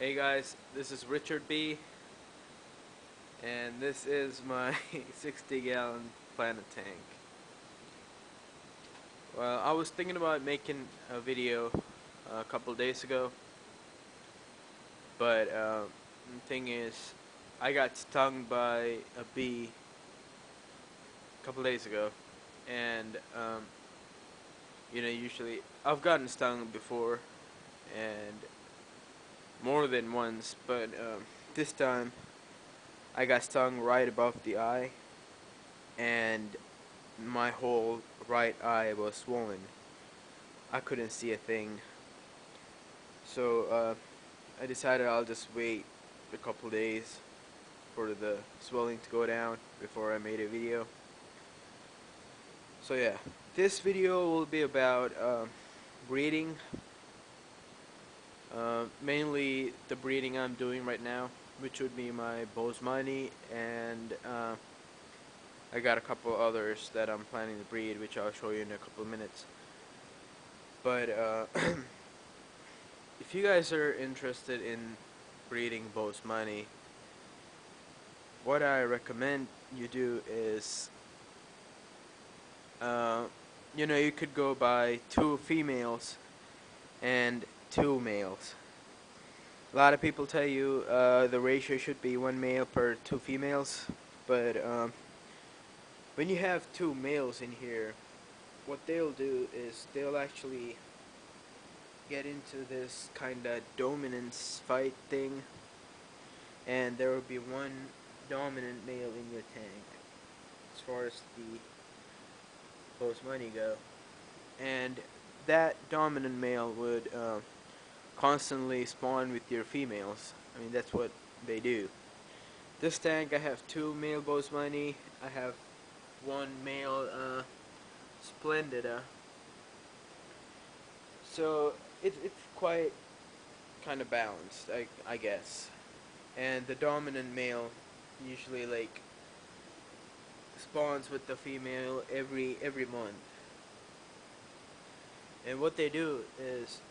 Hey guys, this is Richard B, and this is my 60-gallon planet tank. Well, I was thinking about making a video a couple days ago, but the thing is, I got stung by a bee a couple days ago, and usually I've gotten stung before, and more than once, but this time I got stung right above the eye, and my whole right eye was swollen. I couldn't see a thing. So I decided I'll just wait a couple days for the swelling to go down before I made a video. So yeah, this video will be about breeding. Mainly the breeding I'm doing right now, which would be my Boesemani, and I got a couple others that I'm planning to breed, which I'll show you in a couple of minutes. But if you guys are interested in breeding Boesemani, what I recommend you do is, you could go buy 2 females and 2 males. A lot of people tell you the ratio should be 1 male per 2 females, but when you have 2 males in here, what they'll do is they'll actually get into this kind of dominance fight thing, and there will be one dominant male in your tank as far as the Boesemani go, and that dominant male would constantly spawn with your females. I mean, that's what they do. This tank, I have 2 male Boesemani. I have 1 male Splendida. So it's quite kind of balanced, I guess. And the dominant male usually like spawns with the female every month. And what they do is,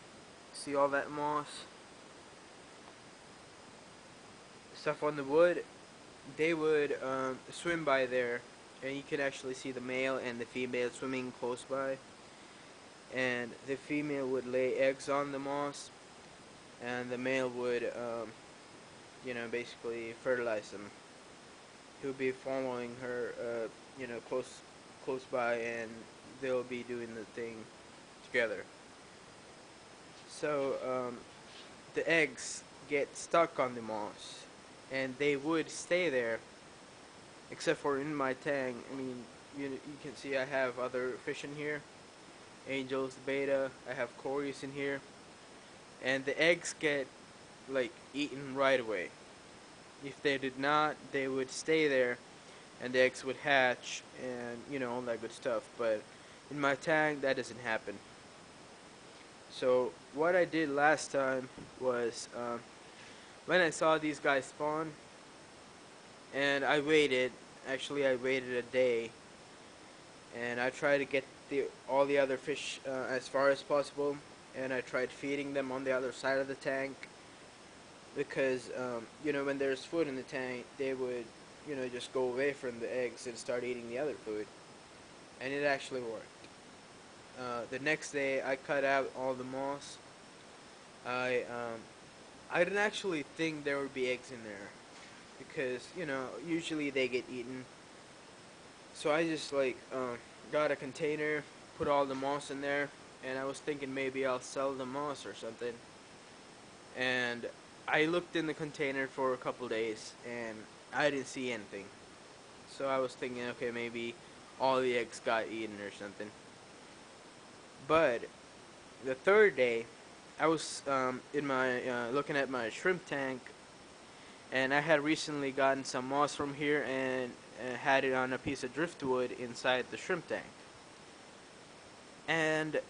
see all that moss stuff on the wood, they would swim by there, and you can actually see the male and the female swimming close by, and the female would lay eggs on the moss, and the male would basically fertilize them. He'll be following her close by, and they'll be doing the thing together. So the eggs get stuck on the moss, and they would stay there, except for in my tank. I mean, you can see I have other fish in here, angels, beta. I have cories in here, and the eggs get like eaten right away. If they did not, they would stay there, and the eggs would hatch, and all that good stuff. But in my tank, that doesn't happen. So what I did last time was, when I saw these guys spawn, and I waited. Actually, I waited a day, and I tried to get all the other fish as far as possible, and I tried feeding them on the other side of the tank, because when there's food in the tank, they would just go away from the eggs and start eating the other food, and it actually worked. The next day, I cut out all the moss. I I didn't actually think there would be eggs in there, because usually they get eaten. So I just got a container, put all the moss in there, and I was thinking maybe I'll sell the moss or something. And I looked in the container for a couple days, and I didn't see anything. So I was thinking, okay, maybe all the eggs got eaten or something. But the third day, I was in my looking at my shrimp tank, and I had recently gotten some moss from here, and had it on a piece of driftwood inside the shrimp tank. And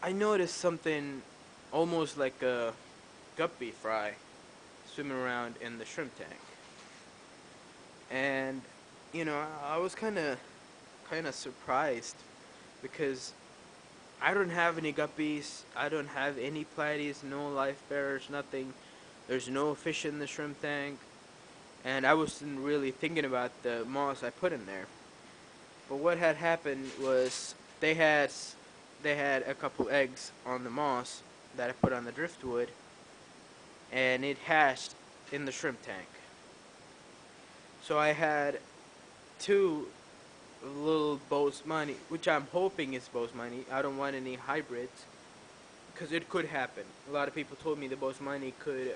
I noticed something almost like a guppy fry swimming around in the shrimp tank. And I was kind of surprised, because I don't have any guppies, I don't have any platies, no life bearers, nothing. There's no fish in the shrimp tank, and I wasn't really thinking about the moss I put in there. But what had happened was they had a couple eggs on the moss that I put on the driftwood, and it hatched in the shrimp tank. So I had two little Boesemani, which I'm hoping is Boesemani. I don't want any hybrids because it could happen. A lot of people told me the Boesemani could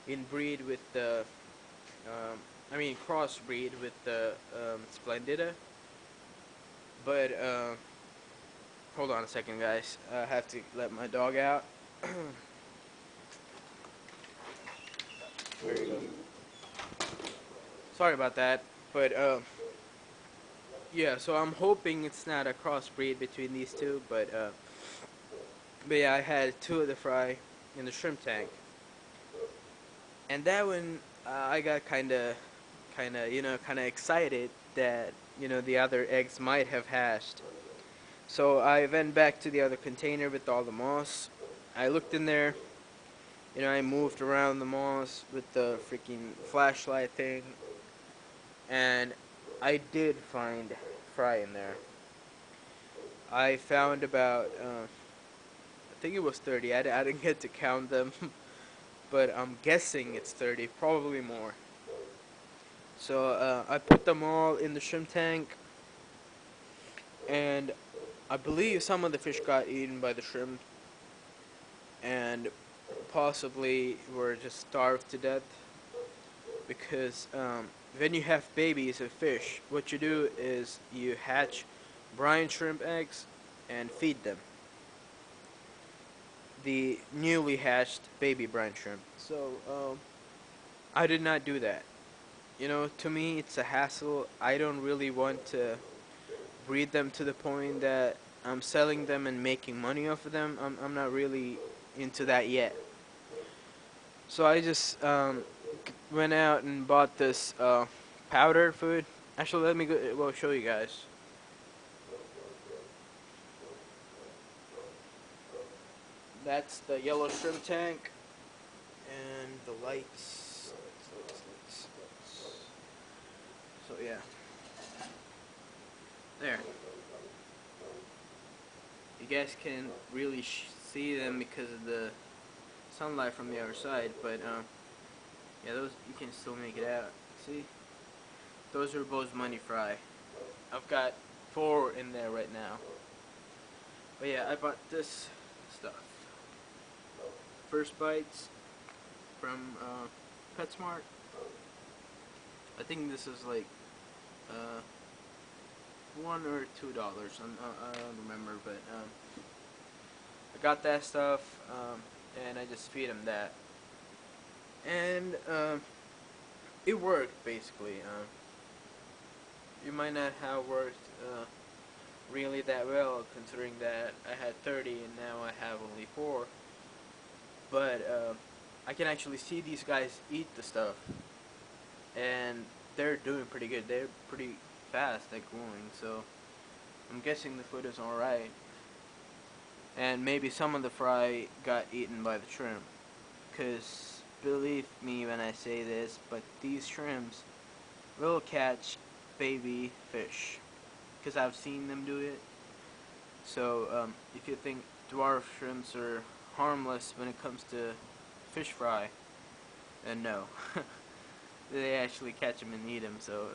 inbreed with the, crossbreed with the Splendida. But hold on a second, guys. I have to let my dog out. There you go. Sorry about that, but yeah. So I'm hoping it's not a crossbreed between these two, but yeah, I had two of the fry in the shrimp tank, and that one I got kind of excited that the other eggs might have hatched. So I went back to the other container with all the moss. I looked in there. I moved around the moss with the freaking flashlight thing, and I did find fry in there. I found about, I think it was 30. I didn't get to count them, but I'm guessing it's 30, probably more. So I put them all in the shrimp tank, and I believe some of the fish got eaten by the shrimp, and possibly were just starved to death. Because when you have babies of fish, what you do is you hatch brine shrimp eggs and feed them the newly hatched baby brine shrimp. So I did not do that. To me, it's a hassle. I don't really want to breed them to the point that I'm selling them and making money off of them. I'm not really into that yet. So I just went out and bought this powder food. Actually, let me show you guys. That's the yellow shrimp tank and the lights. So yeah, there. You guys can really see them because of the sunlight from the other side, but yeah, those you can still make it out. See, those are Boesemani fry. I've got 4 in there right now. But yeah, I bought this stuff. First bites from PetSmart. I think this is like uh, $1 or $2. I don't remember, but I got that stuff, and I just feed them that, and it worked basically. It might not have worked really that well, considering that I had 30 and now I have only 4. But I can actually see these guys eat the stuff, and they're doing pretty good. They're pretty fast at growing, so I'm guessing the food is alright. And maybe some of the fry got eaten by the shrimp, because believe me when I say this, but these shrimps will catch baby fish, because I've seen them do it. So if you think dwarf shrimps are harmless when it comes to fish fry, then no. They actually catch them and eat them, so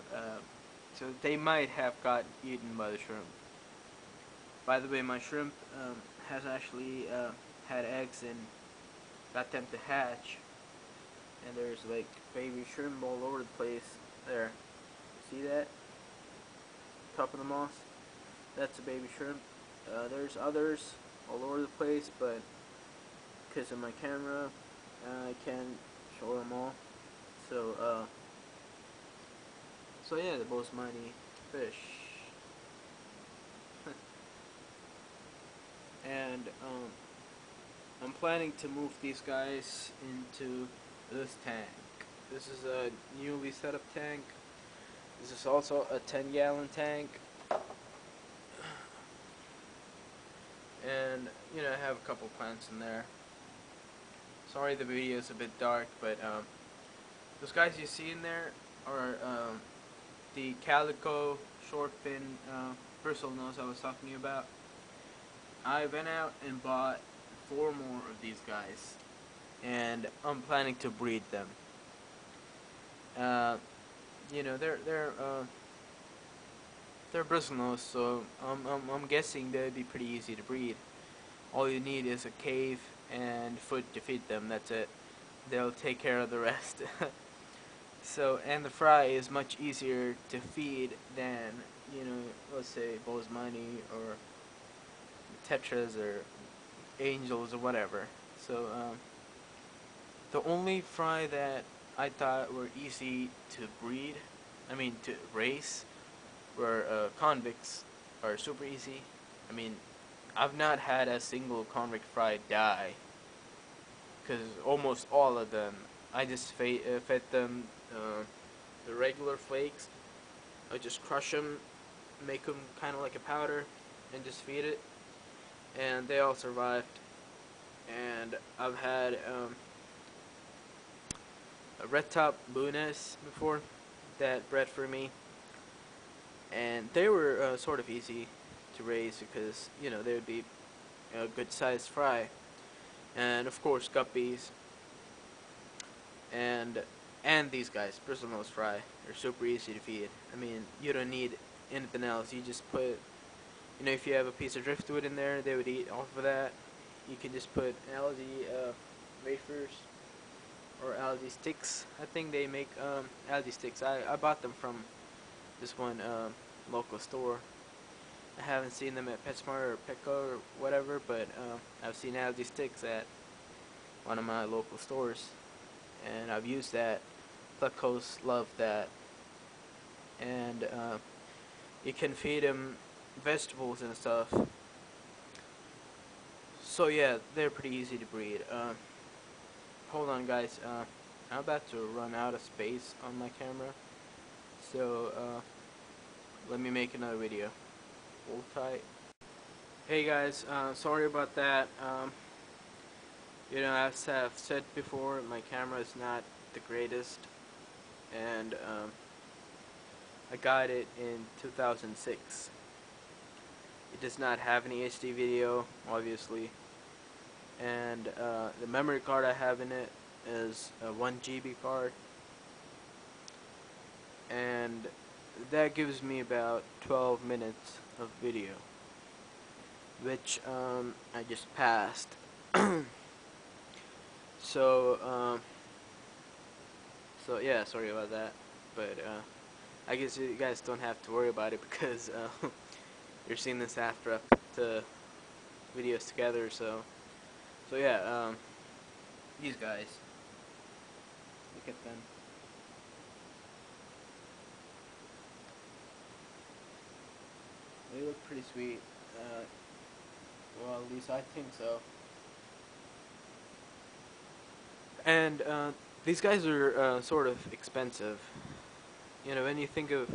they might have got eaten by the shrimp. By the way, my shrimp has actually had eggs and got them to hatch, and there's like baby shrimp all over the place. There, see that? Top of the moss? That's a baby shrimp. There's others all over the place, but because of my camera, I can't show them all. So yeah, the Boesemani fish. And I'm planning to move these guys into this tank. This is a newly set up tank. This is also a 10-gallon tank. And I have a couple plants in there. Sorry the video is a bit dark, but those guys you see in there are the calico short fin bristlenose I was talking to you about. I went out and bought 4 more of these guys, and I'm planning to breed them. Uh, you know, they're bristlenose, so I'm guessing they'd be pretty easy to breed. All you need is a cave and food to feed them. That's it. They'll take care of the rest. So, and the fry is much easier to feed than, you know, let's say Boesemani or tetras or angels or whatever. So the only fry that I thought were easy to breed, I mean to race, were convicts. Are super easy. I mean, I've not had a single convict fry die, because almost all of them, I just fed them the regular flakes. I just crush them, make them kind of like a powder, and just feed it, and they all survived. And I've had a red top Bunes before that bred for me, and they were sort of easy to raise because, you know, they would be a good sized fry. And of course guppies and these guys, bristlenose fry, are super easy to feed. I mean, you don't need anything else. You just put, you know, if you have a piece of driftwood in there, they would eat off of that. You can just put algae wafers or algae sticks. I think they make algae sticks. I bought them from this one local store. I haven't seen them at PetSmart or Petco or whatever, but I've seen algae sticks at one of my local stores, and I've used that. Plecos love that, and you can feed them vegetables and stuff. So yeah, they're pretty easy to breed. Hold on, guys. I'm about to run out of space on my camera, so let me make another video. Hold tight. Hey guys, sorry about that. You know, as I've said before, my camera is not the greatest, and I got it in 2006. It does not have any HD video, obviously, and the memory card I have in it is a 1 GB card, and that gives me about 12 minutes of video, which I just passed. So yeah, sorry about that, but I guess you guys don't have to worry about it because you're seeing this after I put the videos together. So yeah, these guys, look at them. They look pretty sweet. Well, at least I think so. And these guys are sort of expensive. You know, when you think of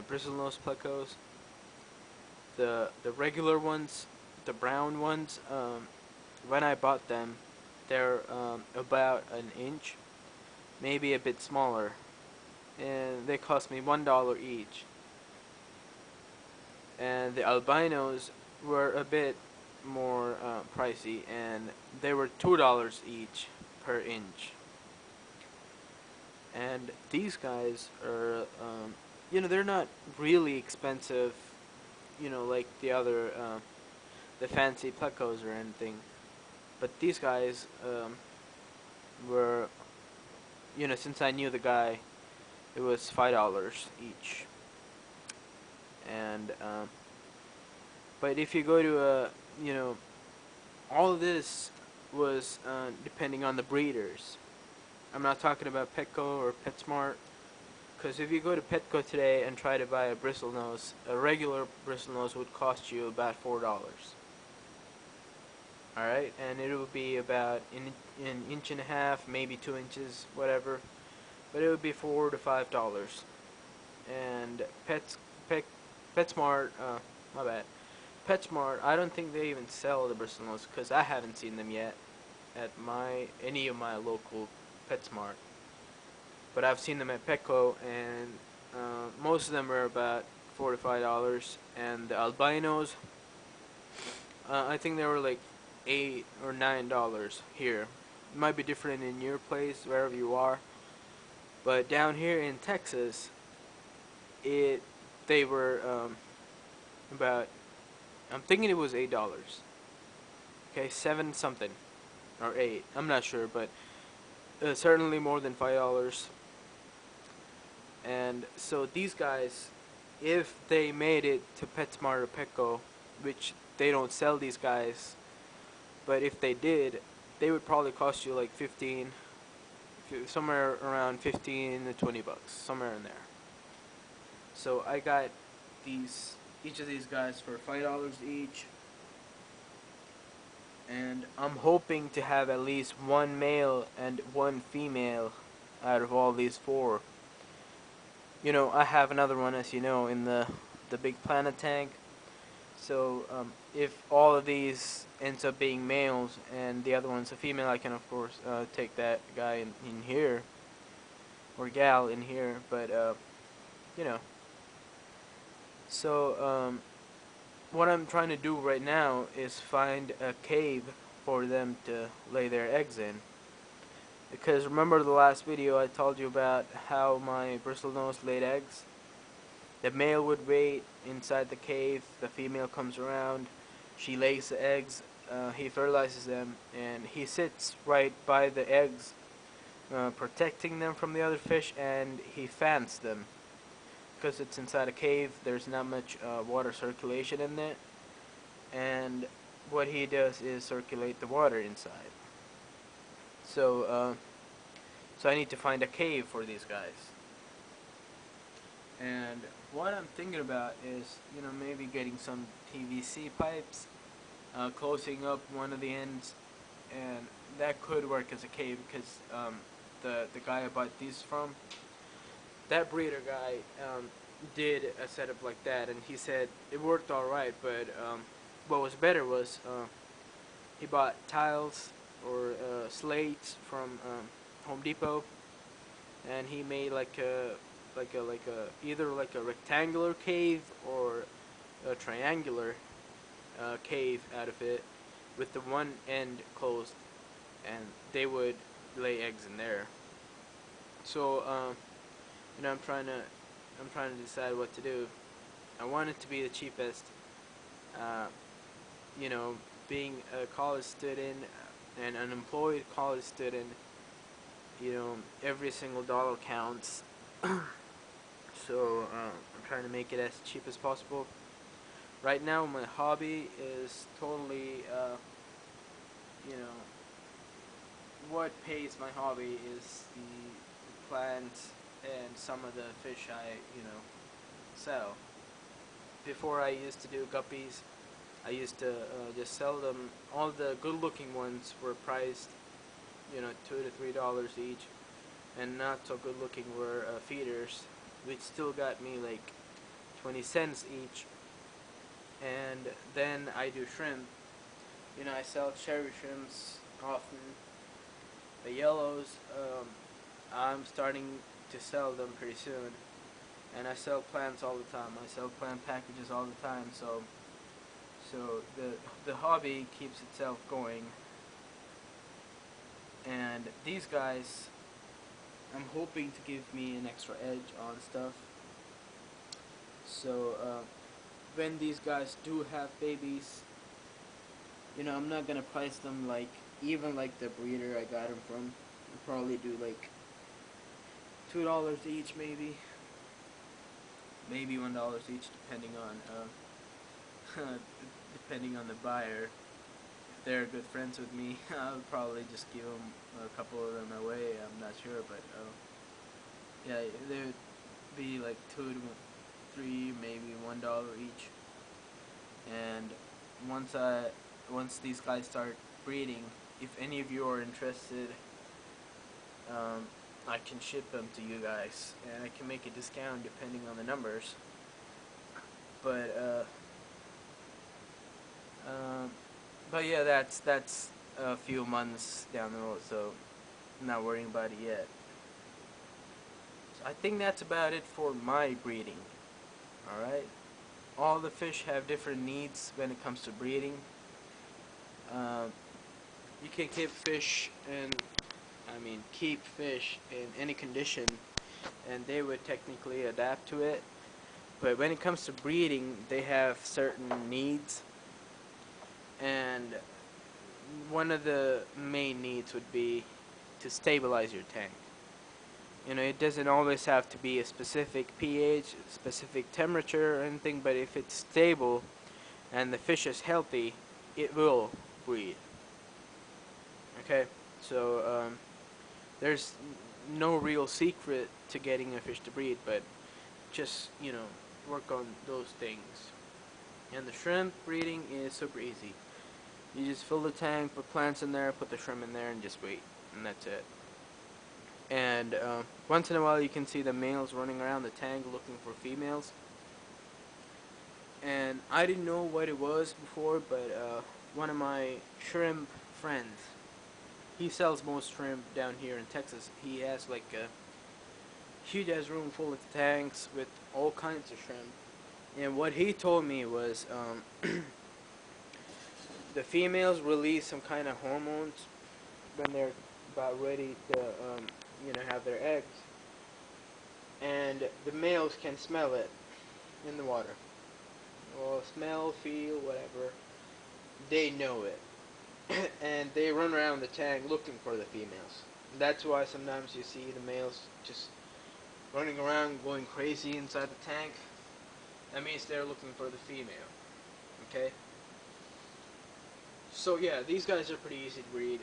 bristlenose plecos, the regular ones, the brown ones, when I bought them, they're about an inch, maybe a bit smaller, and they cost me $1 each. And the albinos were a bit more pricey, and they were $2 each per inch. And these guys are, you know, they're not really expensive, you know, like the other, the fancy plecos or anything. But these guys were, you know, since I knew the guy, it was $5 each. And but if you go to a, you know, all of this was depending on the breeders. I'm not talking about Petco or PetSmart, because if you go to Petco today and try to buy a bristlenose, a regular bristlenose would cost you about $4. Alright, and it would be about an inch and a half, maybe 2 inches, whatever, but it would be $4 to $5. And PetSmart, my bad, PetSmart, I don't think they even sell the bristlenose because I haven't seen them yet. at any of my local PetSmart, but I've seen them at Petco, and most of them are about $4 to $5, and the albinos, I think they were like $8 or $9 here. It might be different in your place, wherever you are, but down here in Texas, it they were about, I'm thinking it was $8. Okay, seven something or eight. I'm not sure, but certainly more than $5. And so these guys, if they made it to PetSmart or Petco, which they don't sell these guys, but if they did, they would probably cost you like 15, somewhere around 15 to 20 bucks, somewhere in there. So I got each of these guys for $5 each, and I'm hoping to have at least one male and one female out of all these four. You know, I have another one, as you know, in the big planet tank. So if all of these ends up being males and the other one's a female, I can of course take that guy in here, or gal in here. But you know, so what I'm trying to do right now is find a cave for them to lay their eggs in. Because remember the last video I told you about how my bristlenose laid eggs? The male would wait inside the cave, the female comes around, she lays the eggs, he fertilizes them, and he sits right by the eggs, protecting them from the other fish, and he fans them. Because it's inside a cave, there's not much water circulation in it, and what he does is circulate the water inside. So, so I need to find a cave for these guys. And what I'm thinking about is, you know, maybe getting some PVC pipes, closing up one of the ends, and that could work as a cave because the guy I bought these from, that breeder guy, did a setup like that, and he said it worked alright, but what was better was he bought tiles or slates from Home Depot, and he made like a either like a rectangular cave or a triangular cave out of it, with the one end closed, and they would lay eggs in there. So you know, I'm trying to decide what to do. I want it to be the cheapest. You know, being a college student, an unemployed college student, you know, every single dollar counts. So I'm trying to make it as cheap as possible. Right now my hobby is totally, you know, what pays my hobby is the plants and some of the fish I, you know, sell. Before I used to do guppies, I used to just sell them. All the good looking ones were priced, you know, $2 to $3 each, and not so good looking were feeders, which still got me like 20 cents each. And then I do shrimp. You know, I sell cherry shrimps often. The yellows, I'm starting to sell them pretty soon. And I sell plants all the time. I sell plant packages all the time. So the hobby keeps itself going. And these guys, I'm hoping to give me an extra edge on stuff. So when these guys do have babies, you know, I'm not gonna price them like even like the breeder I got them from. I'll probably do like $2 each, maybe $1 each, depending on depending on the buyer. If they're good friends with me, I'll probably just give them a couple of them away. I'm not sure, but yeah, they would be like 2 to 3, maybe $1 each. And once these guys start breeding, if any of you are interested, I can ship them to you guys, and I can make a discount depending on the numbers. But yeah, that's a few months down the road, so I'm not worrying about it yet. So I think that's about it for my breeding. Alright? All the fish have different needs when it comes to breeding. Um, you can keep fish in any condition, and they would technically adapt to it. But when it comes to breeding, they have certain needs, and one of the main needs would be to stabilize your tank. It doesn't always have to be a specific pH, specific temperature or anything, but if it's stable and the fish is healthy, it will breed. Okay, so there's no real secret to getting a fish to breed, but just, work on those things. And the shrimp breeding is super easy. You just fill the tank, put plants in there, put the shrimp in there, and just wait, and that's it. And once in a while you can see the males running around the tank looking for females. And I didn't know what it was before, but one of my shrimp friends, he sells most shrimp down here in Texas. He has like a huge ass room full of tanks with all kinds of shrimp. And what he told me was the females release some kind of hormones when they're about ready to, have their eggs. And the males can smell it in the water. Well, smell, feel, whatever. They know it. And they run around the tank looking for the females. That's why sometimes you see the males just running around going crazy inside the tank. That means they're looking for the female. Okay? So yeah, these guys are pretty easy to breed.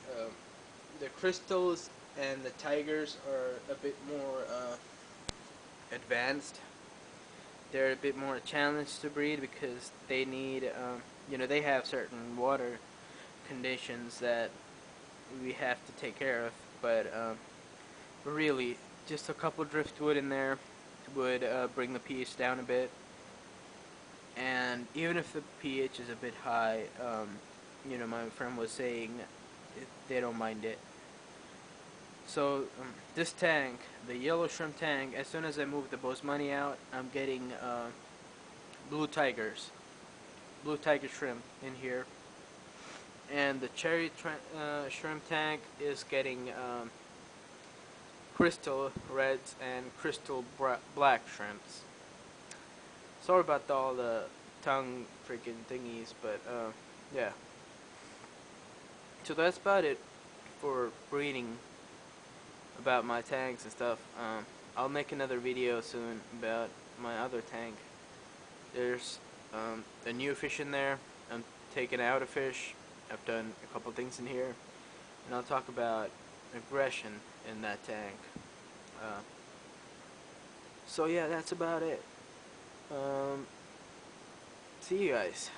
The crystals and the tigers are a bit more advanced. They're a bit more a challenge to breed because they need, they have certain water conditions that we have to take care of. But really, just a couple driftwood in there would bring the pH down a bit. And even if the pH is a bit high, my friend was saying they don't mind it. So this tank, the yellow shrimp tank, as soon as I move the Boesemani out, I'm getting blue tigers, blue tiger shrimp in here. And the cherry shrimp tank is getting crystal reds and crystal black shrimps. Sorry about all the tongue freaking thingies, but yeah. So that's about it for breeding, about my tanks and stuff. I'll make another video soon about my other tank. There's a new fish in there. I'm taking out a fish. I've done a couple things in here, and I'll talk about aggression in that tank. So yeah, that's about it. See you guys.